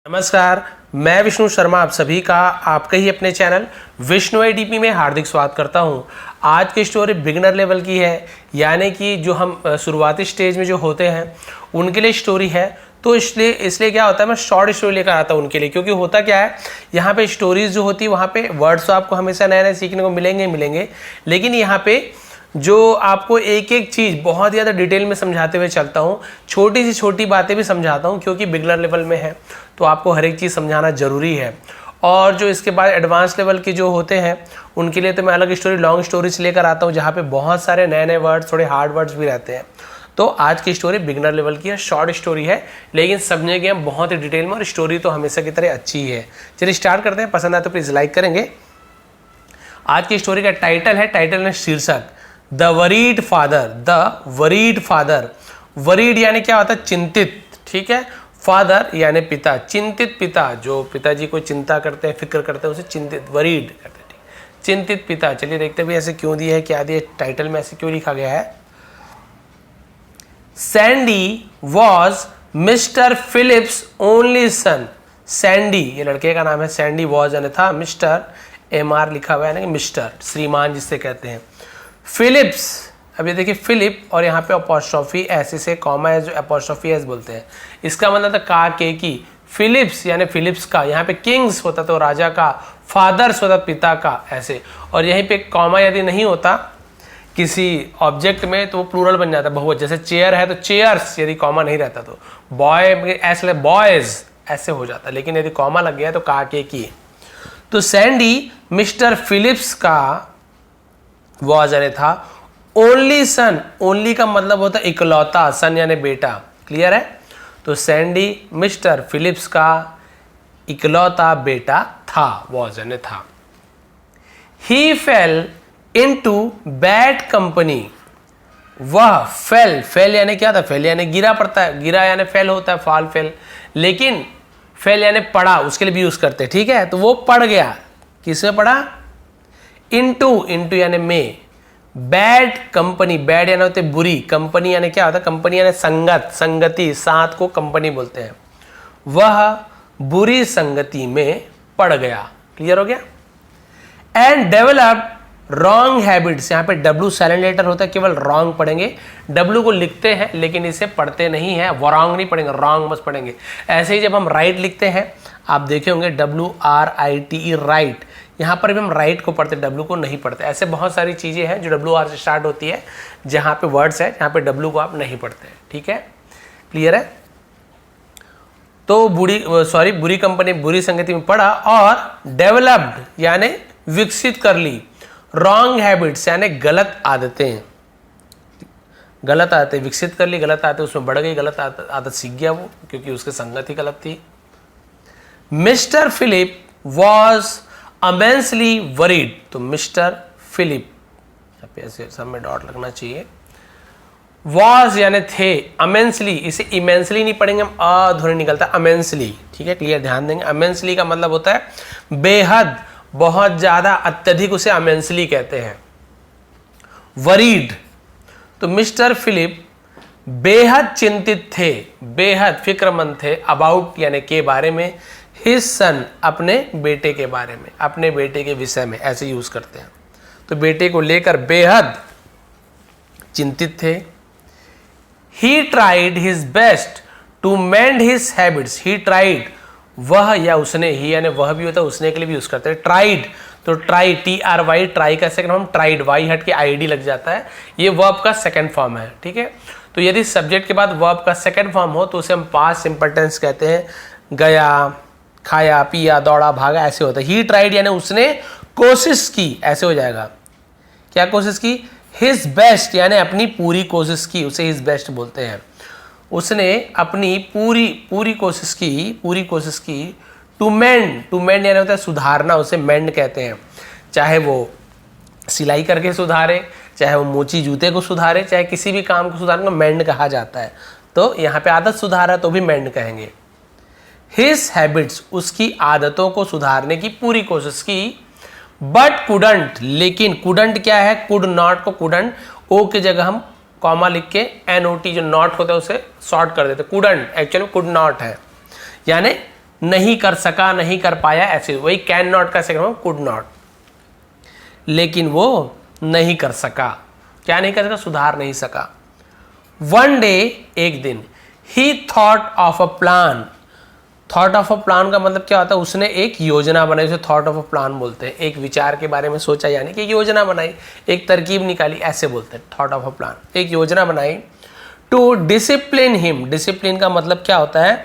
नमस्कार, मैं विष्णु शर्मा आप सभी का आपके ही अपने चैनल विष्णु एडीपी में हार्दिक स्वागत करता हूं। आज की स्टोरी बिगिनर लेवल की है, यानी कि जो हम शुरुआती स्टेज में जो होते हैं उनके लिए स्टोरी है। तो इसलिए क्या होता है, मैं शॉर्ट स्टोरी लेकर आता हूं उनके लिए, क्योंकि होता क्या है, यहाँ पे स्टोरीज जो होती है वहाँ पे वर्ड्स तो आपको हमेशा नए नए सीखने को मिलेंगे, लेकिन यहाँ पे जो आपको एक एक चीज़ बहुत ज़्यादा डिटेल में समझाते हुए चलता हूँ, छोटी से छोटी बातें भी समझाता हूँ, क्योंकि बिगनर लेवल में है तो आपको हर एक चीज़ समझाना ज़रूरी है। और जो इसके बाद एडवांस लेवल के जो होते हैं उनके लिए तो मैं अलग स्टोरी, लॉन्ग स्टोरीज लेकर आता हूँ, जहाँ पे बहुत सारे नए नए वर्ड्स, थोड़े हार्ड वर्ड्स भी रहते हैं। तो आज की स्टोरी बिगनर लेवल की है, शॉर्ट स्टोरी है, लेकिन समझेंगे हम बहुत ही डिटेल में, और स्टोरी तो हमेशा की तरह अच्छी ही है। चलिए स्टार्ट करते हैं। पसंद आए तो प्लीज़ लाइक करेंगे। आज की स्टोरी का टाइटल है शीर्षक the worried father. The worried father, worried यानी क्या होता है, चिंतित, ठीक है। फादर यानी पिता, चिंतित पिता, जो पिताजी को चिंता करते हैं, फिक्र करते हैं, उसे चिंतित, वरीड कहते हैं, चिंतित पिता। चलिए देखते हैं ऐसे क्यों दिया है, क्या दिया टाइटल में, ऐसे क्यों लिखा गया है। Sandy was mister Phillips only son. Sandy, ये लड़के का नाम है, सैंडी वॉज यानी था, मिस्टर MR लिखा हुआ है ना, मिस्टर, श्रीमान जिससे कहते हैं। फिलिप्स, अब ये देखिए फिलिप और यहाँ पे अपॉस्ट्रोफी एस, इसे कॉमा एस, जो अपॉस्ट्रोफी एस बोलते हैं, इसका मतलब था का के की। फिलिप्स यानी फिलिप्स का, यहाँ पे किंग्स होता तो राजा का, फादर्स होता पिता का, ऐसे। और यहीं पे कॉमा यदि नहीं होता किसी ऑब्जेक्ट में तो वो प्लूरल बन जाता है, बहुवचन। जैसे चेयर है तो चेयर्स, यदि कॉमा नहीं रहता तो बॉय ऐसे बॉयज ऐसे हो जाता, लेकिन यदि कॉमा लग गया तो का के की। तो सैंडी मिस्टर फिलिप्स का वॉज यानी था ओनली सन। ओनली का मतलब होता है इकलौता, सन यानी बेटा, क्लियर है। तो सैंडी मिस्टर फिलिप्स का इकलौता बेटा था, वॉज यानी था। ही फेल इनटू बैड कंपनी। वह फेल यानी क्या था, फेल यानी गिरा पड़ता है, गिरा यानी फेल होता है, फॉल फेल, लेकिन फेल यानी पड़ा, उसके लिए भी यूज करते हैं, ठीक है। तो वो पड़ गया, किसमें पड़ा, इनटू, इनटू यानी में, बैड कंपनी, बैड यानी होते बुरी, कंपनी यानी क्या होता है, कंपनी यानी संगत, संगति, साथ को कंपनी बोलते हैं। वह बुरी संगति में पड़ गया, क्लियर हो गया। एंड डेवलप्ड रॉन्ग हैबिट्स, यहाँ पे W साइलेंट लेटर होता है, केवल रॉन्ग पढ़ेंगे। W को लिखते हैं लेकिन इसे पढ़ते नहीं है, रॉन्ग नहीं पढ़ेंगे, रॉन्ग बस पढ़ेंगे। ऐसे ही जब हम राइट लिखते हैं, आप देखे होंगे WRITE, राइट, यहाँ पर भी हम राइट को पढ़ते, W को नहीं पढ़ते। ऐसे बहुत सारी चीज़ें हैं जो WR से स्टार्ट होती है, जहाँ पे वर्ड्स है जहाँ पे W को आप नहीं पढ़ते, ठीक है, क्लियर है। तो बुरी कंपनी, बुरी संगति में पड़ा, और डेवलप्ड यानी विकसित कर ली, रॉन्ग हैबिट्स यानी गलत आदतें, गलत आदतें विकसित कर ली, गलत आदतें उसमें बढ़ गई, गलत आदत सीख गया वो, क्योंकि उसकी संगत ही गलत थी। Mister Philip was immensely worried. तो मिस्टर फिलिप, ऐसे सब में डॉट लगना चाहिए। वॉज यानी थे, अमेंसली, इसे इमेंसली नहीं पढ़ेंगे हम, अधूरे निकलता है, अमेंसली, ठीक है, क्लियर, ध्यान देंगे। अमेंसली का मतलब होता है बेहद, बहुत ज्यादा, अत्यधिक, उसे अमेंसली कहते हैं। वरीड, तो मिस्टर फिलिप बेहद चिंतित थे, बेहद फिक्रमंद थे, अबाउट यानी के बारे में, हिज सन अपने बेटे के बारे में, अपने बेटे के विषय में, ऐसे यूज करते हैं। तो बेटे को लेकर बेहद चिंतित थे। He tried his best to mend his habits. He tried, वह या उसने, ही यानी वह भी होता है, उसने के लिए भी यूज करते हैं। ट्राइड, तो ट्राई, TRY, ट्राई का सेकंड फॉर्म ट्राइड, वाई हट के ID लग जाता है, ये वर्ब का सेकंड फॉर्म है, ठीक है। तो यदि सब्जेक्ट के बाद वर्ब का सेकंड फॉर्म हो तो उसे हम पास्ट सिंपल टेंस कहते हैं। गया, खाया, पिया, दौड़ा, भागा, ऐसे होता है। ही ट्राइड यानी उसने कोशिश की, ऐसे हो जाएगा। क्या कोशिश की, हिज बेस्ट यानी अपनी पूरी कोशिश की, उसे हिज बेस्ट बोलते हैं। उसने अपनी पूरी कोशिश की टू मेंड यानी होता है सुधारना, उसे मेंड कहते हैं। चाहे वो सिलाई करके सुधारे, चाहे वो मोची जूते को सुधारे, चाहे किसी भी काम को सुधारने को मेंड कहा जाता है। तो यहाँ पे आदत सुधारा तो भी मेंड कहेंगे। हिज हैबिट्स, उसकी आदतों को सुधारने की पूरी कोशिश की, बट कुडंट, लेकिन कुडंट क्या है, कुड नॉट को कुडंट, ओ की जगह हम कॉमा लिख के NOT जो नॉट होता है उसे शॉर्ट कर देते, कुडंट एक्चुअली कुड नॉट है, यानी नहीं कर सका, नहीं कर पाया, ऐसे वही कैन नॉट का सेकंड फॉर्म कुड नॉट। लेकिन वो नहीं कर सका, क्या नहीं कर सका, सुधार नहीं सका। वन डे, एक दिन, ही thought of a plan. Thought of a plan का मतलब क्या होता है, उसने एक योजना बनाई, उसे थॉट ऑफ अ प्लान बोलते हैं। एक विचार के बारे में सोचा, यानी कि एक योजना बनाई, एक तरकीब निकाली, ऐसे बोलते हैं थॉट ऑफ अ प्लान। एक योजना बनाई। टू डिसिप्लिन हिम, डिसिप्लिन का मतलब क्या होता है,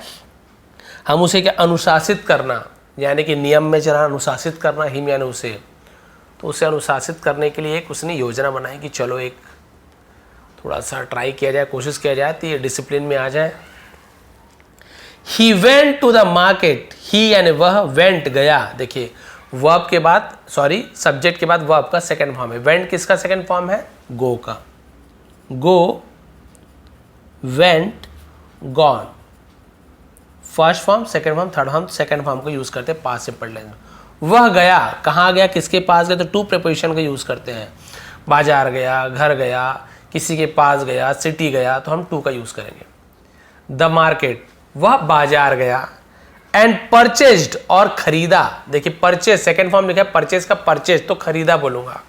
हम उसे क्या, अनुशासित करना, यानी कि नियम में चलना, अनुशासित करना, हिम यानी उसे। तो उसे अनुशासित करने के लिए एक उसने योजना बनाई कि चलो एक थोड़ा सा ट्राई किया जाए, कोशिश किया जाए तो ये डिसिप्लिन में आ जाए। He went to the market, he यानी वह, वेंट गया। देखिए वर्ब के बाद, सॉरी सब्जेक्ट के बाद वर्ब का सेकंड फॉर्म है। वेंट किसका सेकंड फॉर्म है, गो का। Go, went, gone, first form, second form, third form, second form को यूज करते हैं पास्ट सिंपल टेंस में। वह गया, कहाँ गया, किसके पास गया, तो टू प्रीपोजिशन का यूज करते हैं। बाजार गया, घर गया, किसी के पास गया, सिटी गया, तो हम टू का यूज करेंगे। द मार्केट, वह बाजार गया। एंड परचेज्ड, और खरीदा। देखिए परचेज सेकंड फॉर्म लिखा है, परचेज का परचेज, तो खरीदा बोलूंगा।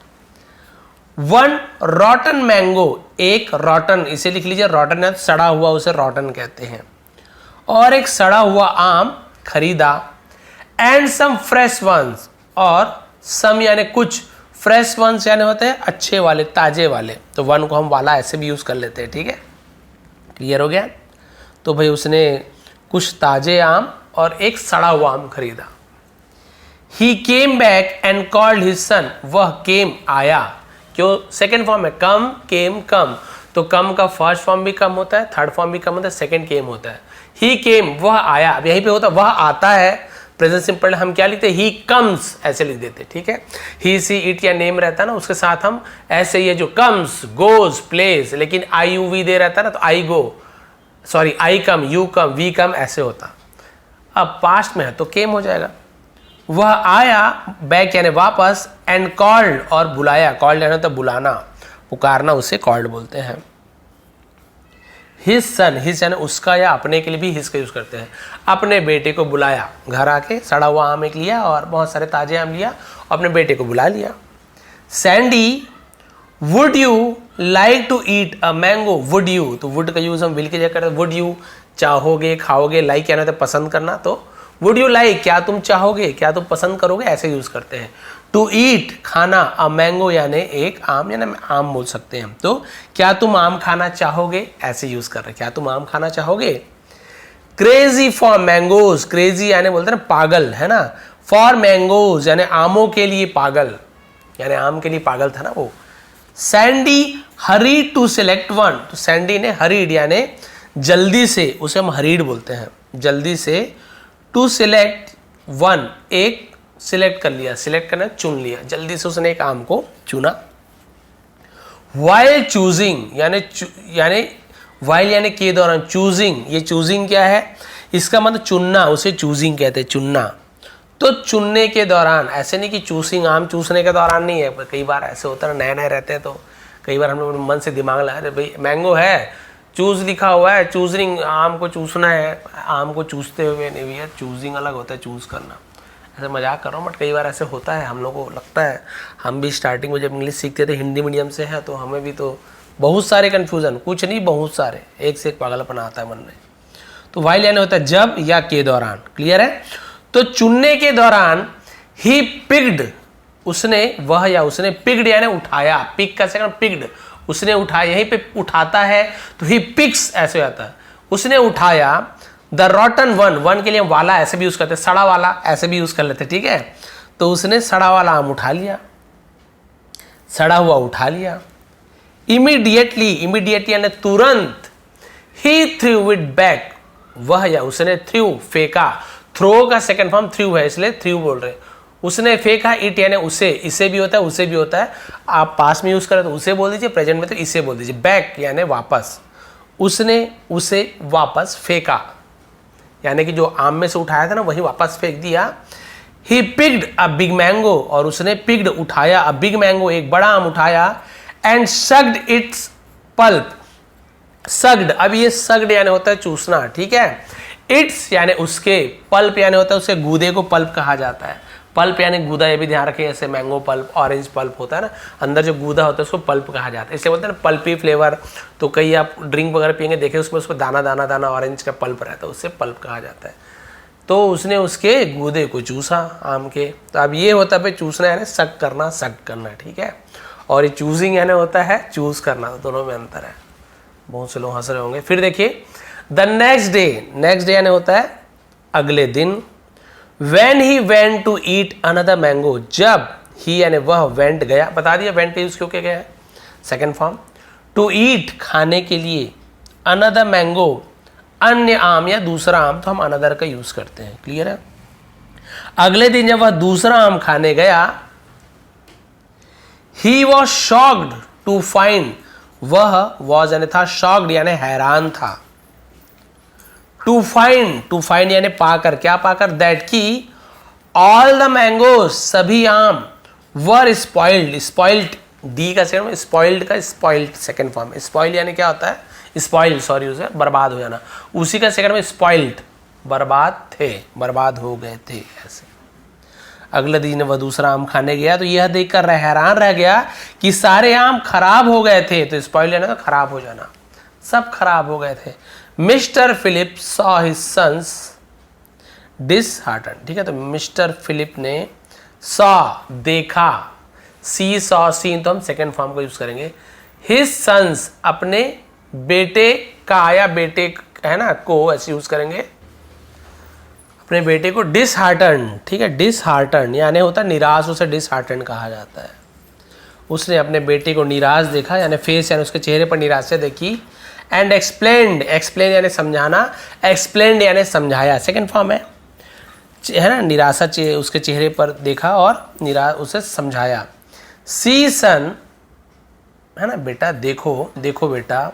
वन रॉटन मैंगो, एक रॉटन, इसे लिख लीजिए रॉटन है, सड़ा हुआ उसे रॉटन कहते हैं। और एक सड़ा हुआ आम खरीदा। एंड सम फ्रेश वंस, और सम यानी कुछ, फ्रेश वंस यानी होते हैं अच्छे वाले, ताजे वाले, तो वन को हम वाला ऐसे भी यूज कर लेते हैं। ठीक है, क्लियर हो गया। तो भाई उसने कुछ ताजे आम और एक सड़ा हुआ आम खरीदा। He came back and called his son, वह केम आया, क्यों, सेकेंड फॉर्म है, कम, केम, कम, तो कम का फर्स्ट फॉर्म भी कम होता है, थर्ड फॉर्म भी कम होता है, सेकेंड केम होता है। ही केम, वह आया, अब यहीं पे होता वह आता है, प्रेजेंट सिंपल हम क्या लिखते हैं, ही कम्स ऐसे लिख देते। ठीक है, ही, सी, इट या नेम रहता है ना, उसके साथ हम ऐसे ही है जो कम्स, गोज, प्लेस, लेकिन आई यू वी दे रहता है ना, तो I go, sorry I come, you come, we come, ऐसे होता। अब पास्ट में है तो केम हो जाएगा। वह आया, बैक यानी वापस, एंड कॉल्ड, और बुलाया, कॉल्ड यानी तो बुलाना, पुकारना, उसे कॉल्ड बोलते हैं। हिज सन, हिज यानी उसका या अपने के लिए भी हिज का यूज करते हैं। अपने बेटे को बुलाया, घर आके सड़ा हुआ आम एक लिया और बहुत सारे ताजे आम लिया, अपने बेटे को बुला लिया। Sandy, would you like to eat a mango, would you, तो वुड का यूज हम विल के जगह करते हैं। वुड यू, चाहोगे, खाओगे, लाइक यानी तो पसंद करना, तो वुड यू लाइक, क्या तुम चाहोगे, क्या तुम पसंद करोगे, ऐसे यूज करते हैं। टू ईट, खाना, अ मैंगो यानी एक आम, यानी आम बोल सकते हैं, तो क्या तुम आम खाना चाहोगे, ऐसे यूज कर रहे हैं, क्या तुम आम खाना चाहोगे। क्रेजी फॉर मैंगोज, क्रेजी यानी बोलते हैं ना पागल, है ना, फॉर मैंगोज यानी आमों के लिए पागल, यानी आम के लिए पागल था ना वो। Sandy hurried to select one, तो सैंडी ने हरीड यानी जल्दी से, उसे हम हरीड बोलते हैं, जल्दी से, टू सिलेक्ट वन, एक सिलेक्ट कर लिया, सिलेक्ट करना चुन लिया, जल्दी से उसने एक आम को चुना। वाइल चूजिंग यानी वाइल यानी के दौरान, चूजिंग, ये चूजिंग क्या है, इसका मतलब चुनना, उसे चूजिंग कहते हैं, चुनना। तो चुनने के दौरान, ऐसे नहीं कि चूसिंग, आम चूसने के दौरान नहीं है, कई बार ऐसे होता है, नए नए रहते हैं तो कई बार हम लोग मन से दिमाग लगा, अरे भाई मैंगो है, चूज लिखा हुआ है, चूजिंग, आम को चूसना है, आम को चूसते हुए नहीं भैया, चूजिंग अलग होता है, चूज करना। ऐसे मजाक कर रहा हूँ, बट कई बार ऐसे होता है, हम लोग को लगता है, हम भी स्टार्टिंग में जब इंग्लिश सीखते थे हिंदी मीडियम से है, तो हमें भी तो बहुत सारे कन्फ्यूजन, कुछ नहीं बहुत सारे, एक से एक पागलपन आता है मन में। तो वाइल यानी होता है जब या के दौरान, क्लियर है। तो चुनने के दौरान ही पिक्ड, उसने, वह या उसने, पिक्ड यानी उठाया, पिक का सेकंड पिक्ड, उसने उठाया, यहीं पे उठाता है तो ही पिक्स ऐसे हो जाता है, उसने उठाया। द रॉटन वन, वन के लिए वाला ऐसे भी यूज करते हैं, सड़ा वाला ऐसे भी यूज कर लेते हैं, ठीक है। तो उसने सड़ा वाला आम उठा लिया, सड़ा हुआ उठा लिया। इमीडिएटली, इमीडिएटली यानी तुरंत। ही थ्रू इट बैक, वह या उसने थ्रू फेंका, थ्रो का सेकंड फॉर्म थ्रू है इसलिए थ्रू बोल रहे, उसने फेंका। इट यानी उसे, इसे भी होता है उसे भी होता है, आप पास में यूज करें तो उसे बोल दीजिए, प्रेजेंट में तो इसे बोल दीजिए। बैक यानी वापस, उसने उसे वापस फेंका, यानी कि जो आम में से उठाया था ना वही वापस फेंक दिया। He picked a big mango, और उसने पिक्ड उठाया, अ बिग मैंगो एक बड़ा आम उठाया। And sucked it's pulp, sucked, अब ये सग्ड यानी होता है चूसना, ठीक है। इट्स यानी उसके, पल्प यानी होता है उसके गूदे को पल्प कहा जाता है। पल्प यानी गूदा, ये भी ध्यान रखें, जैसे मैंगो पल्प, ऑरेंज पल्प होता है ना, अंदर जो गूदा होता है उसको पल्प कहा जाता है। इसलिए बोलते हैं ना पल्पी फ्लेवर। तो कई आप ड्रिंक वगैरह पियेंगे, देखें उसमें उसको दाना दाना दाना ऑरेंज का पल्प रहता है, उससे पल्प कहा जाता है। तो उसने उसके गूदे को चूसा आम के। तो अब ये होता है चूसना यानी सक करना, सक करना, ठीक है। और ये चूजिंग यानी होता है चूज करना, तो दोनों में अंतर है। बहुत से लोग हंस रहे होंगे। फिर देखिए the next day, next day यानी होता है अगले दिन। When he went to eat another mango, जब ही यानी वह went गया, बता दिया went का यूज क्यों किया गया है, सेकेंड फॉर्म। to eat खाने के लिए, another mango अन्य आम या दूसरा आम, तो हम another का यूज करते हैं, क्लियर है। अगले दिन जब वह दूसरा आम खाने गया, he was shocked to find, वह was यानी था, shocked यानी हैरान था, टू फाइंड यानी पाकर, क्या पाकर, दैट की ऑल द मैंगोज सभी आम, वर स्पॉइल्ड, स्पॉइल्ड डी का सेकंड, स्पॉइल्ड का स्पॉइल्ड सेकंड फॉर्म। स्पॉइल यानी क्या होता है, स्पॉइल्ड, सॉरी, उसे बर्बाद हो जाना, उसी का सेकंड में स्पॉइल्ड, बर्बाद थे, बर्बाद हो गए थे, ऐसे। अगले दिन वह दूसरा आम खाने गया तो यह देखकर हैरान रह गया कि सारे आम खराब हो गए थे। तो स्पॉइल यानी तो खराब हो जाना, सब खराब हो गए थे। Mister Philip saw his sons dishearten, ठीक है। तो मिस्टर फिलिप ने सॉ देखा, सी सॉ सीन, तो हम सेकेंड फॉर्म को यूज करेंगे। हिज सन्स अपने बेटे का या बेटे है ना को ऐसे यूज करेंगे, अपने बेटे को डिसहार्टन, ठीक है। डिसहार्टन यानी होता है निराश, उसे डिसहार्टन कहा जाता है। उसने अपने बेटे को निराश देखा, यानी फेस यानी उसके चेहरे पर निराशा देखी। एंड एक्सप्लेन्ड, एक्सप्लेन यानी समझाना, एक्सप्लेन्ड यानी समझाया, सेकेंड फॉर्म है ना। निराशा उसके चेहरे पर देखा और उसे समझाया। सी सन है ना, बेटा देखो, देखो बेटा।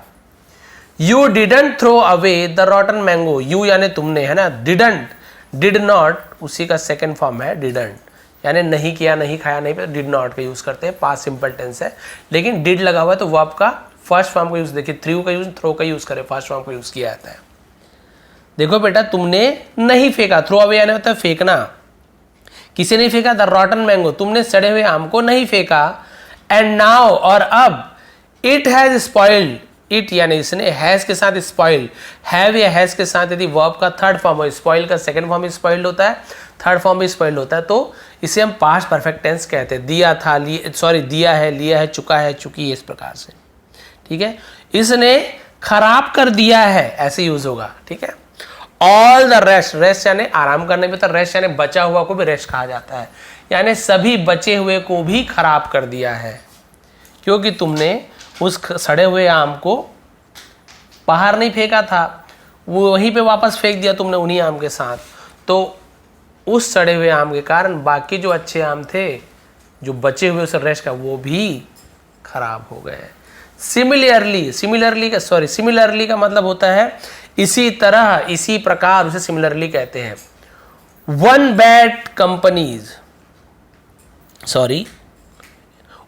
You didn't throw away the rotten mango, you यानी तुमने, है ना। डिडंट, डिड नॉट, उसी का सेकेंड फॉर्म है डिडंट, यानी नहीं किया, नहीं खाया, नहीं, डिड नॉट का यूज करते हैं, पास्ट सिंपल टेंस है। लेकिन डिड लगा हुआ है तो वर्ब का फर्स्ट फॉर्म का यूज, देखिए थ्रू का यूज, थ्रो का यूज करें, फर्स्ट फॉर्म का यूज किया जाता है। देखो बेटा तुमने नहीं फेंका, थ्रो अवे यानी होता है फेंकना, किसी ने फेंका द रॉटन मैंगो, तुमने सड़े हुए आम को नहीं फेंका। एंड नाउ, और अब, इट हैज स्पॉइल्ड, इट यानी इसने, हैज के साथ स्पॉइल्ड, हैव या हैज के साथ यदि वर्ब का थर्ड फॉर्म हो, स्पॉइल का सेकंड फॉर्म भी स्पॉइल्ड होता है, थर्ड फॉर्म भी स्पॉइल्ड होता है, तो इसे हम पास्ट परफेक्ट टेंस कहते हैं। दिया था, सॉरी दिया है, लिया है, चुका है, चुकी है, इस प्रकार से, ठीक है। इसने खराब कर दिया है, ऐसे यूज होगा, ठीक है। ऑल द रेस्ट, रेस्ट यानी आराम करने में, तो रेस्ट यानी बचा हुआ को भी रेस्ट कहा जाता है, यानी सभी बचे हुए को भी खराब कर दिया है, क्योंकि तुमने उस सड़े हुए आम को बाहर नहीं फेंका था, वो वहीं पे वापस फेंक दिया तुमने उन्हीं आम के साथ, तो उस सड़े हुए आम के कारण बाकी जो अच्छे आम थे जो बचे हुए उस रेस्ट का, वो भी खराब हो गए। सिमिलरली, सिमिलरली का मतलब होता है इसी तरह, इसी प्रकार, उसे सिमिलरली कहते हैं। वन बैड कंपनीज, सॉरी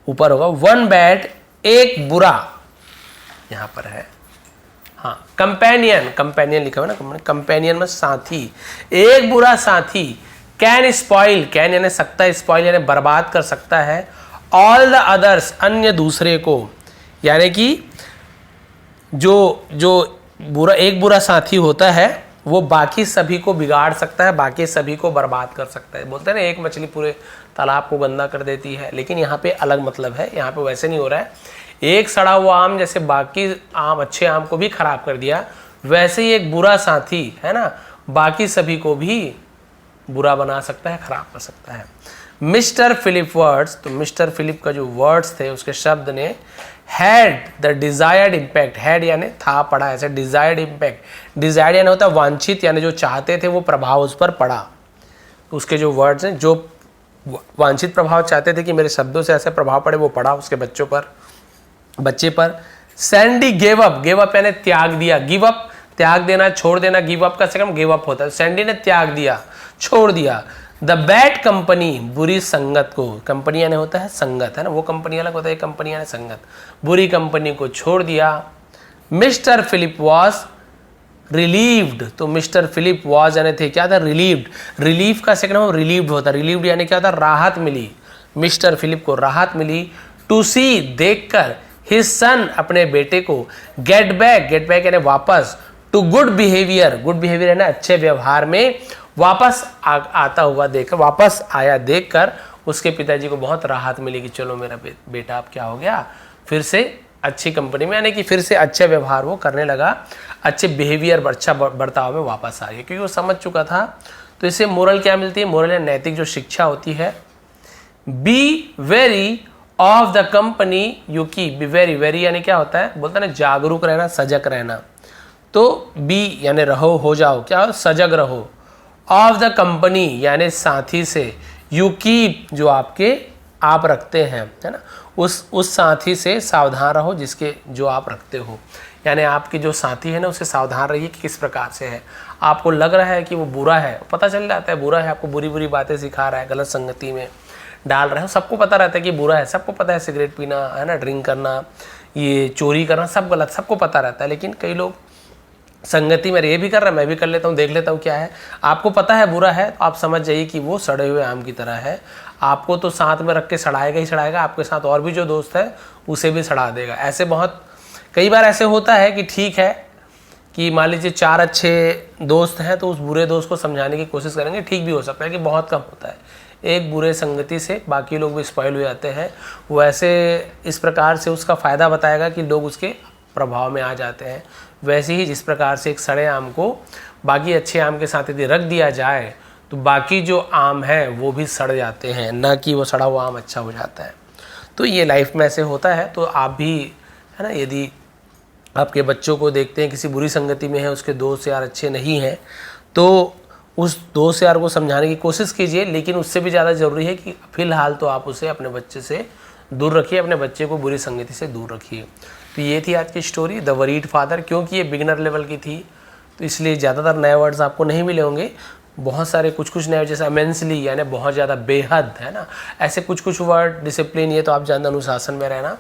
ऊपर होगा, वन बैड एक बुरा, यहां पर है, हाँ कंपेनियन, कंपेनियन लिखा हुआ ना, कंपेनियन में साथी, एक बुरा साथी। कैन स्पॉइल, कैन यानी सकता है, स्पॉइल यानी बर्बाद कर सकता है। ऑल द अदर्स, अन्य दूसरे को, यानी कि जो बुरा, एक बुरा साथी होता है वो बाकी सभी को बिगाड़ सकता है, बाकी सभी को बर्बाद कर सकता है। बोलते हैं ना एक मछली पूरे तालाब को गंदा कर देती है, लेकिन यहाँ पे अलग मतलब है, यहाँ पे वैसे नहीं हो रहा है। एक सड़ा हुआ आम जैसे बाकी आम, अच्छे आम को भी खराब कर दिया, वैसे ही एक बुरा साथी है ना बाकी सभी को भी बुरा बना सकता है, खराब कर सकता है। मिस्टर फिलिप वर्ड्स, तो मिस्टर फिलिप का जो वर्ड्स थे उसके शब्द ने had the desired impact, had यानी था, पड़ा, ऐसे डिजायर्ड इम्पैक्ट, डिजायर्ड यानी होता है वांछित, यानी जो चाहते थे वो प्रभाव उस पर पड़ा। उसके जो वर्ड्स हैं, जो वांछित प्रभाव चाहते थे कि मेरे शब्दों से ऐसा प्रभाव पड़े, वो पड़ा उसके बच्चों पर, बच्चे पर। Sandy give up, give up यानी त्याग दिया, गिव अप त्याग देना, छोड़ देना, गिव अप का सेकंड गिव अप होता है। सैंडी ने त्याग दिया, छोड़ दिया। द बैड कंपनी, बुरी संगत को, कंपनी यानी होता है संगत, है ना, वो कंपनी अलग होता है, कंपनी यानी संगत, बुरी कंपनी को छोड़ दिया। मिस्टर फिलिप वॉज रिलीव्ड, तो मिस्टर फिलिप वॉज यानी थे क्या था, रिलीव्ड। रिलीफ का सेकंड फॉर्म रिलीव्ड होता है। रिलीव्ड यानी क्या होता है, राहत मिली। मिस्टर फिलिप को राहत मिली। टू सी, देखकर, हिज सन, अपने बेटे को, गेट बैक, गेट बैक यानी वापस, to good behaviour, good behaviour है ना अच्छे व्यवहार में, वापस आता हुआ देखकर, वापस आया देखकर उसके पिताजी को बहुत राहत मिली कि चलो मेरा बेटा अब क्या हो गया, फिर से अच्छी कंपनी में, यानी कि फिर से अच्छा व्यवहार वो करने लगा, अच्छे बिहेवियर, अच्छा बर्ताव में वापस आ गया, क्योंकि वो समझ चुका था। तो इससे मोरल क्या मिलती है, मोरल या नैतिक जो शिक्षा होती है, be very of the company you keep. Be very, very यानी क्या होता है, बोलता है ना जागरूक रहना, सजग रहना। तो बी यानी रहो, हो जाओ, क्या हो, सजग रहो। ऑफ द कंपनी यानी साथी से, यू कीप जो आपके आप रखते हैं, है ना, उस साथी से सावधान रहो जिसके जो आप रखते हो। यानी आपके जो साथी है ना उससे सावधान रहिए कि किस प्रकार से है। आपको लग रहा है कि वो बुरा है, पता चल जाता है बुरा है, आपको बुरी बुरी बातें सिखा रहा है, गलत संगति में डाल रहे हो, सबको पता रहता है कि बुरा है, सबको पता है सिगरेट पीना, है ना, ड्रिंक करना, ये चोरी करना सब गलत, सबको पता रहता है। लेकिन कई लोग संगति में ये भी कर रहा है, मैं भी कर लेता हूँ, देख लेता हूँ क्या है। आपको पता है बुरा है तो आप समझ जाइए कि वो सड़े हुए आम की तरह है, आपको तो साथ में रख के सड़ाएगा ही सड़ाएगा, आपके साथ और भी जो दोस्त है उसे भी सड़ा देगा। ऐसे बहुत कई बार ऐसे होता है कि ठीक है कि मान लीजिए 4 अच्छे दोस्त हैं तो उस बुरे दोस्त को समझाने की कोशिश करेंगे, ठीक भी हो सकता है कि बहुत कम होता है, एक बुरे संगति से बाकी लोग भी स्पॉइल हो जाते हैं। वो ऐसे इस प्रकार से उसका फ़ायदा बताएगा कि लोग उसके प्रभाव में आ जाते हैं। वैसे ही जिस प्रकार से एक सड़े आम को बाकी अच्छे आम के साथ यदि रख दिया जाए तो बाकी जो आम है वो भी सड़ जाते हैं, ना कि वो सड़ा हुआ आम अच्छा हो जाता है। तो ये लाइफ में ऐसे होता है। तो आप भी, है ना, यदि आपके बच्चों को देखते हैं किसी बुरी संगति में है, उसके दोस्त यार अच्छे नहीं हैं, तो उस दोस्त यार को समझाने की कोशिश कीजिए। लेकिन उससे भी ज़्यादा ज़रूरी है कि फ़िलहाल तो आप उसे अपने बच्चे से दूर रखिए, अपने बच्चे को बुरी संगति से दूर रखिए। तो ये थी आज की स्टोरी द वरीड फादर। क्योंकि ये बिगिनर लेवल की थी तो इसलिए ज़्यादातर नए वर्ड्स आपको नहीं मिले होंगे, बहुत सारे कुछ नए, जैसे अमेंसली यानी बहुत ज़्यादा, बेहद, है ना, ऐसे कुछ वर्ड, डिसिप्लिन, ये तो आप जानते, अनुशासन में रहना।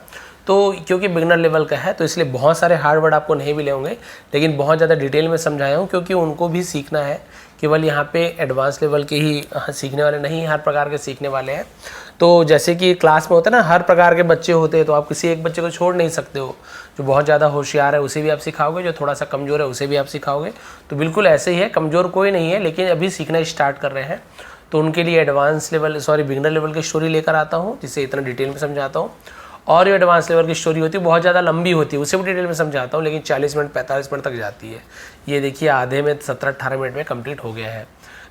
तो क्योंकि बिगनर लेवल का है तो इसलिए बहुत सारे हार्ड वर्ड आपको नहीं मिले होंगे, लेकिन बहुत ज़्यादा डिटेल में समझाया हूँ क्योंकि उनको भी सीखना है। केवल यहाँ पे एडवांस लेवल के ही सीखने वाले नहीं, हर प्रकार के सीखने वाले हैं। तो जैसे कि क्लास में होता है ना, हर प्रकार के बच्चे होते हैं, तो आप किसी एक बच्चे को छोड़ नहीं सकते हो। जो बहुत ज़्यादा होशियार है उसे भी आप सिखाओगे, जो थोड़ा सा कमज़ोर है उसे भी आप सिखाओगे। तो बिल्कुल ऐसे ही है, कमज़ोर कोई नहीं है, लेकिन अभी सीखना स्टार्ट कर रहे हैं। तो उनके लिए बिगिनर लेवल की स्टोरी लेकर आता हूँ, जिसे इतना डिटेल में समझाता हूँ। और ये एडवांस लेवल की स्टोरी होती है, बहुत ज़्यादा लंबी होती है, उसे भी डिटेल में समझाता हूँ, लेकिन 40 मिनट 45 मिनट तक जाती है। ये देखिए आधे में 17-18 मिनट में कंप्लीट हो गया है।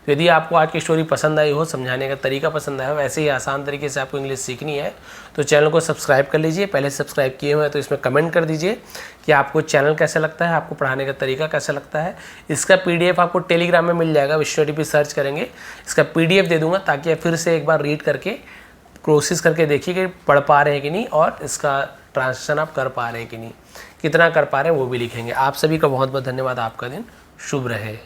तो यदि आपको आज की स्टोरी पसंद आई हो, समझाने का तरीका पसंद आया हो, वैसे ही आसान तरीके से आपको इंग्लिश सीखनी है तो चैनल को सब्सक्राइब कर लीजिए। पहले सब्सक्राइब किए हुए हैं तो इसमें कमेंट कर दीजिए कि आपको चैनल कैसा लगता है, आपको पढ़ाने का तरीका कैसा लगता है। इसका PDF आपको टेलीग्राम में मिल जाएगा, विश्व पे सर्च करेंगे, इसका PDF दे दूँगा ताकि आप फिर से एक बार रीड करके कोशिश करके देखिए कि पढ़ पा रहे हैं कि नहीं, और इसका ट्रांसलेशन आप कर पा रहे हैं कि नहीं, कितना कर पा रहे हैं वो भी लिखेंगे। आप सभी का बहुत बहुत धन्यवाद। आपका दिन शुभ रहे।